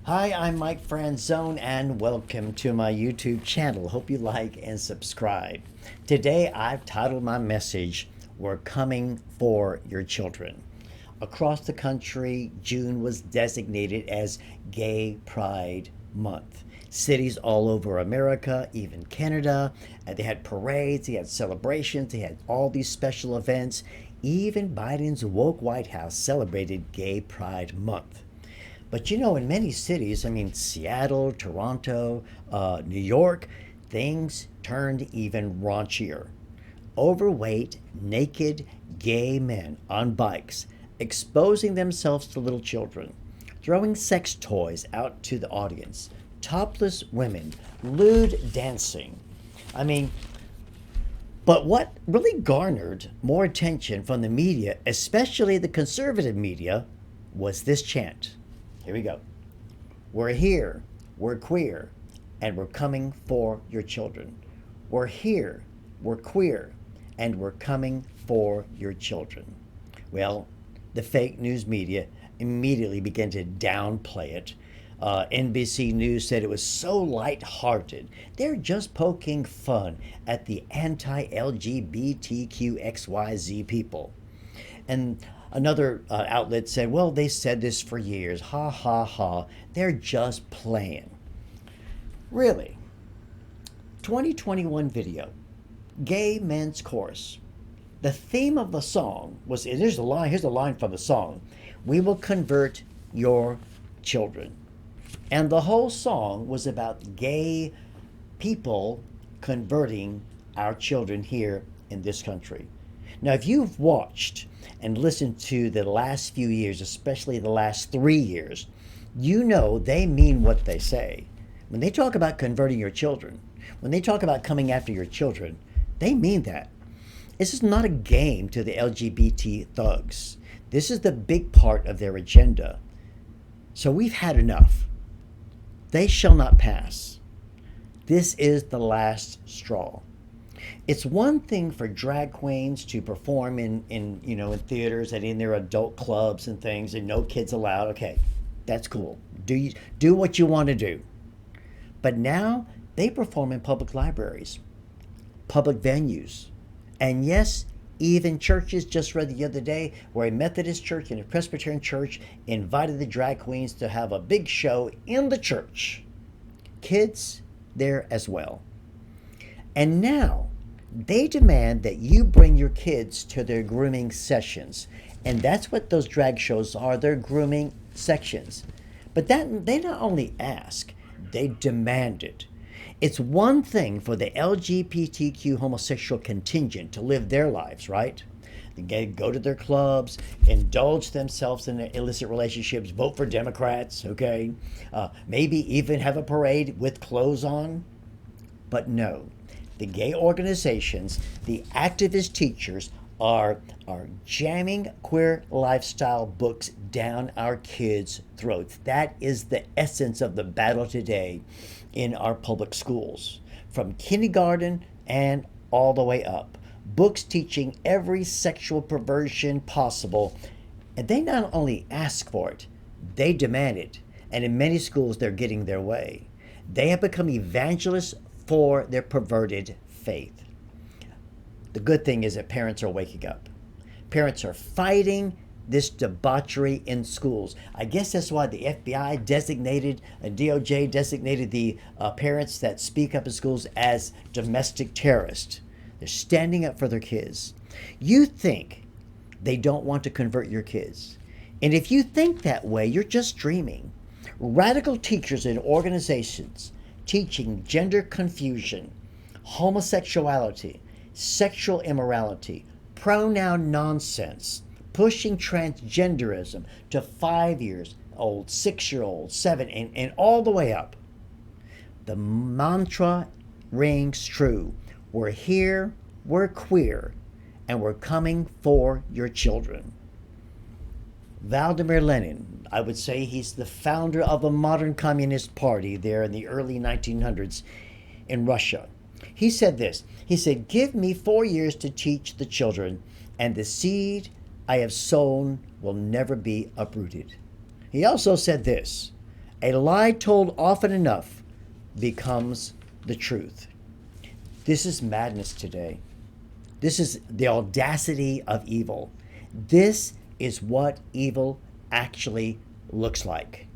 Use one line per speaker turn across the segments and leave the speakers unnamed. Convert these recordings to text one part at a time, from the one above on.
Hi, I'm Mike Franzone, and welcome to my YouTube channel. Hope you like and subscribe. Today, I've titled my message, We're Coming for Your Children. Across the country, June was designated as Gay Pride Month. Cities all over America, even Canada, they had parades, they had celebrations, they had all these special events. Even Biden's woke White House celebrated Gay Pride Month. But in many cities, Seattle, Toronto, New York, things turned even raunchier. Overweight, naked, gay men on bikes, exposing themselves to little children, throwing sex toys out to the audience, topless women, lewd dancing. I mean, but what really garnered more attention from the media, especially the conservative media, was this chant. Here we go. We're here, we're queer, and we're coming for your children. We're here, we're queer, and we're coming for your children. Well, the fake news media immediately began to downplay it. NBC News said it was so lighthearted. They're just poking fun at the anti-LGBTQXYZ people. And another outlet said, well, they said this for years. Ha ha ha. They're just playing. Really? 2021 video. Gay men's chorus. The theme of the song was, and here's the line from the song. We will convert your children. And the whole song was about gay people converting our children here in this country. Now, if you've watched and listened to the last few years, especially the last 3 years, you know they mean what they say. When they talk about converting your children, when they talk about coming after your children, they mean that. This is not a game to the LGBT thugs. This is the big part of their agenda. So we've had enough. They shall not pass. This is the last straw. It's one thing for drag queens to perform in theaters and in their adult clubs and things, and no kids allowed. Okay, that's cool. Do what you want to do. But now they perform in public libraries, public venues, and yes, even churches. Just read the other day where a Methodist church and a Presbyterian church invited the drag queens to have a big show in the church. Kids there as well. And now they demand that you bring your kids to their grooming sessions. And that's what those drag shows are. They're grooming sections. But that they not only ask, they demand it. It's one thing for the LGBTQ homosexual contingent to live their lives, right? They go to their clubs, indulge themselves in their illicit relationships, vote for Democrats, okay? Maybe even have a parade with clothes on. But no, the gay organizations, the activist teachers are jamming queer lifestyle books down our kids' throats. That is the essence of the battle today in our public schools, from kindergarten and all the way up. Books teaching every sexual perversion possible. And they not only ask for it, they demand it. And in many schools, they're getting their way. They have become evangelists for their perverted faith. The good thing is that parents are waking up. Parents are fighting this debauchery in schools. I guess that's why the FBI designated, DOJ designated the parents that speak up in schools as domestic terrorists. They're standing up for their kids. You think they don't want to convert your kids. And if you think that way, you're just dreaming. Radical teachers and organizations teaching gender confusion, homosexuality, sexual immorality, pronoun nonsense, pushing transgenderism to 5 years old, 6-year-old, 7, and all the way up. The mantra rings true. We're here, we're queer, and we're coming for your children. Vladimir Lenin, I would say he's the founder of the modern Communist Party there in the early 1900s in Russia. He said this. He said, give me 4 years to teach the children, and the seed I have sown will never be uprooted. He also said this, A lie told often enough becomes the truth. This is madness today. This is the audacity of evil. This is what evil actually looks like.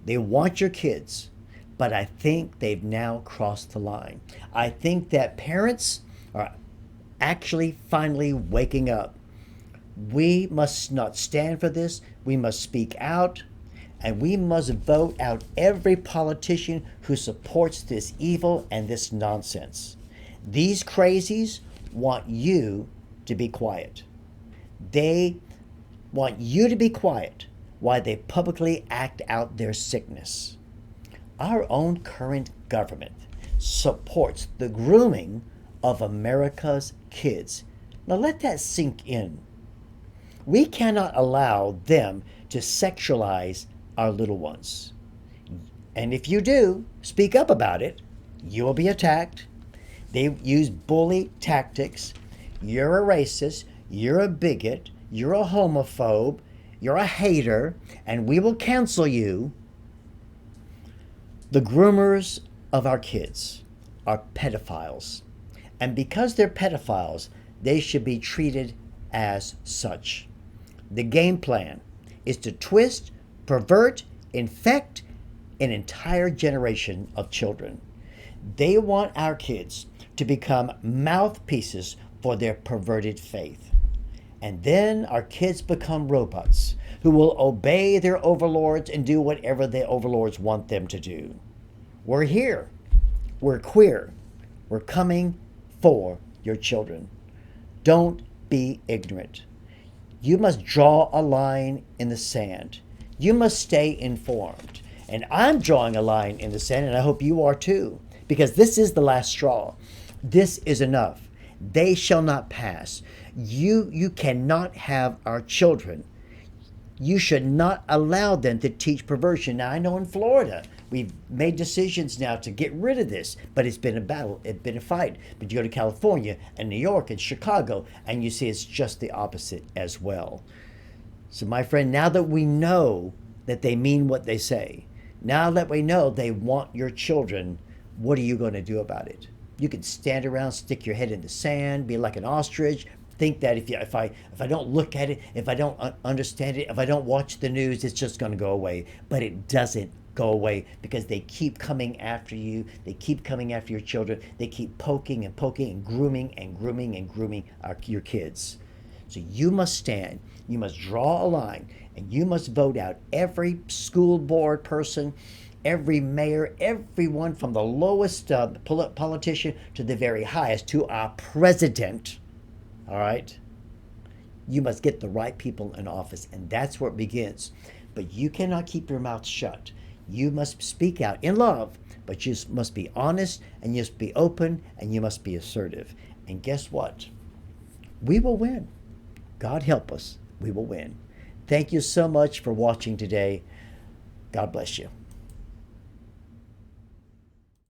They want your kids, but I think they've now crossed the line. I think that parents are actually finally waking up. We must not stand for this. We must speak out, and we must vote out every politician who supports this evil and this nonsense. These crazies want you to be quiet. They want you to be quiet while they publicly act out their sickness. Our own current government supports the grooming of America's kids. Now let that sink in. We cannot allow them to sexualize our little ones. And if you do, speak up about it, you will be attacked. They use bully tactics. You're a racist, you're a bigot, you're a homophobe, you're a hater, and we will cancel you. The groomers of our kids are pedophiles. And because they're pedophiles, they should be treated as such. The game plan is to twist, pervert, infect an entire generation of children. They want our kids to become mouthpieces for their perverted faith. And then our kids become robots who will obey their overlords and do whatever the overlords want them to do. We're here. We're queer. We're coming for your children. Don't be ignorant. You must draw a line in the sand. You must stay informed. And I'm drawing a line in the sand, and I hope you are too, because this is the last straw. This is enough. They shall not pass. You cannot have our children. You should not allow them to teach perversion. Now, I know in Florida, we've made decisions now to get rid of this, but it's been a battle, it's been a fight. But you go to California and New York and Chicago, and you see it's just the opposite as well. So, my friend, now that we know that they mean what they say, now that we know they want your children, what are you going to do about it? You can stand around, stick your head in the sand, be like an ostrich, think that if I don't look at it, if I don't understand it, if I don't watch the news, it's just going to go away. But it doesn't go away, because they keep coming after you. They keep coming after your children. They keep poking and poking and grooming and grooming and grooming your kids. So you must stand. You must draw a line, and you must vote out every school board person, every mayor, everyone from the lowest politician to the very highest, to our president. All right? You must get the right people in office, and that's where it begins. But you cannot keep your mouth shut. You must speak out in love, but you must be honest, and you must be open, and you must be assertive. And guess what? We will win. God help us. We will win. Thank you so much for watching today. God bless you.